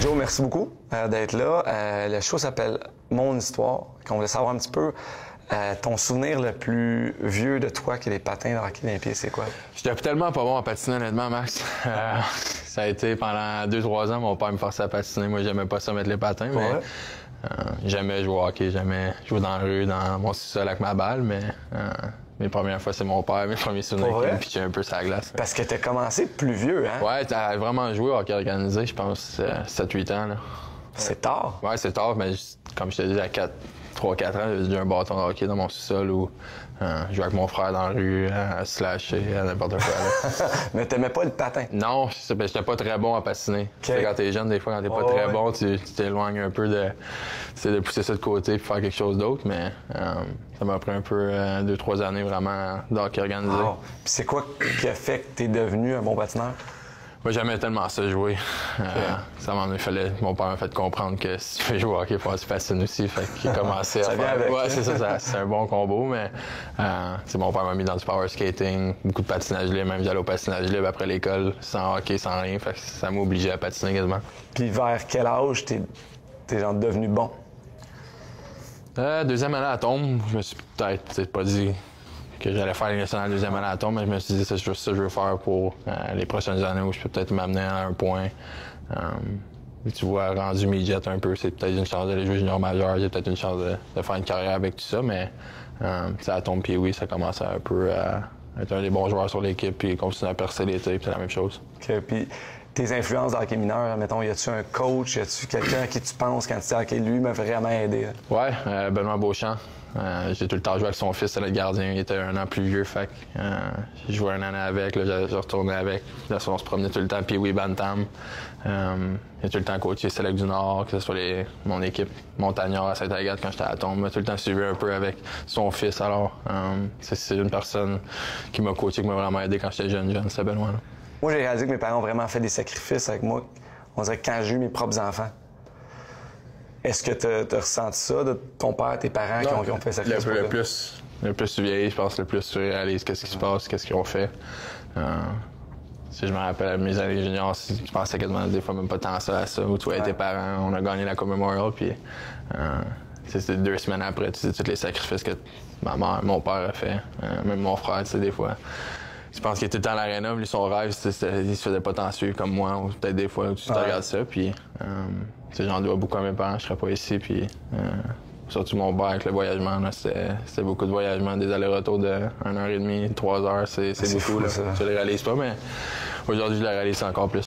Joe, merci beaucoup d'être là. Le show s'appelle Mon Histoire. On voulait savoir un petit peu ton souvenir le plus vieux de toi qui est les patins de hockey d'un pied, c'est quoi? J'étais tellement pas bon à patiner, honnêtement, Max. Ça a été pendant 2-3 ans, mon père me forçait à patiner. Moi, j'aimais pas ça mettre les patins, mais j'aimais jouer au hockey, j'aimais jouer dans la rue, dans mon sous-sol avec ma balle, mais mes premières fois, c'est mon père, mes premiers souvenirs qui me pitchaient un peu sur la glace. Parce que t'as commencé plus vieux, hein? Ouais, t'as vraiment joué au hockey organisé, je pense, 7-8 ans, là. C'est tard. Ouais, c'est tard, mais comme je te dis, à 3-4 ans, j'avais déjà un bâton de hockey dans mon sous-sol où je jouais avec mon frère dans la rue, à slasher, à n'importe quoi. Là. Mais t'aimais pas le patin? Non, j'étais pas très bon à patiner. Okay. Quand t'es jeune, des fois, quand t'es pas très bon, tu t'éloignes un peu de pousser ça de côté et faire quelque chose d'autre, mais ça m'a pris un peu 2-3 années vraiment de hockey organisé. Wow. Puis c'est quoi qui a fait que t'es devenu un bon patineur? Moi, j'aimais tellement ça jouer. Mon père m'a fait comprendre que si tu veux jouer au hockey, il faut que tu patines aussi. Fait qu'il a commencé à faire. Avec. Ouais, c'est ça, c'est un bon combo, mais mon père m'a mis dans du power skating, beaucoup de patinage libre, même j'allais au patinage libre après l'école, sans hockey, sans rien. Fait que ça m'obligeait à patiner quasiment. Puis vers quel âge t'es genre devenu bon? Deuxième année à tombe, je me suis peut-être pas dit que j'allais faire les nationales deuxième année à tombe, mais je me suis dit c'est juste ça que je veux faire pour les prochaines années où je peux peut-être m'amener à un point. Tu vois, rendu midget un peu, c'est peut-être une chance d'aller jouer junior majeur, j'ai peut-être une chance de faire une carrière avec tout ça, mais à tombe puis oui, ça commence un peu à être un des bons joueurs sur l'équipe puis continuer à percer l'été, puis c'est la même chose. OK, puis tes influences dans le hockey mineur, mettons, y a-tu un coach, y a-tu quelqu'un à qui tu penses quand tu dis OK, lui m'a vraiment aidé? Là? Ouais, Benoît Beauchamp. J'ai tout le temps joué avec son fils, c'est notre gardien. Il était un an plus vieux, fait j'ai joué un an avec, là, j'ai retourné avec. Là, on se promenait tout le temps, puis oui, Bantam. J'ai tout le temps coaché Select du Nord, que ce soit mon équipe Montagnard à Saint-Agathe quand j'étais à Tombe. J'ai tout le temps suivi un peu avec son fils. Alors, c'est une personne qui m'a coaché, qui m'a vraiment aidé quand j'étais jeune, c'est Benoît. Là. Moi, j'ai réalisé que mes parents ont vraiment fait des sacrifices avec moi. On dirait que quand j'ai eu mes propres enfants. Est-ce que tu as ressenti ça de ton père, tes parents qui ont fait sacrifices? Le plus tu vieillis, je pense, le plus tu réalises qu'est-ce qui se passe, qu'est-ce qu'ils ont fait. Si je me rappelle à mes années juniors, je pensais quasiment des fois même pas tant à ça, où tu voyais tes parents, on a gagné la Coupe Memorial, puis c'était 2 semaines après, tu sais, tous les sacrifices que ma mère, mon père a fait, même mon frère, tu sais, des fois. Je pense qu'il était dans l'aréna, lui, son rêve, il se faisait pas tant suivre comme moi, ou peut-être des fois où tu te regardes ça, puis j'en dois beaucoup à mes parents, je serais pas ici, puis surtout mon père avec le voyagement, c'était beaucoup de voyagement, des allers-retours de 1h30, 3 heures, c'est beaucoup, fou, là. Ça. Tu les réalises pas, mais aujourd'hui, je les réalise encore plus.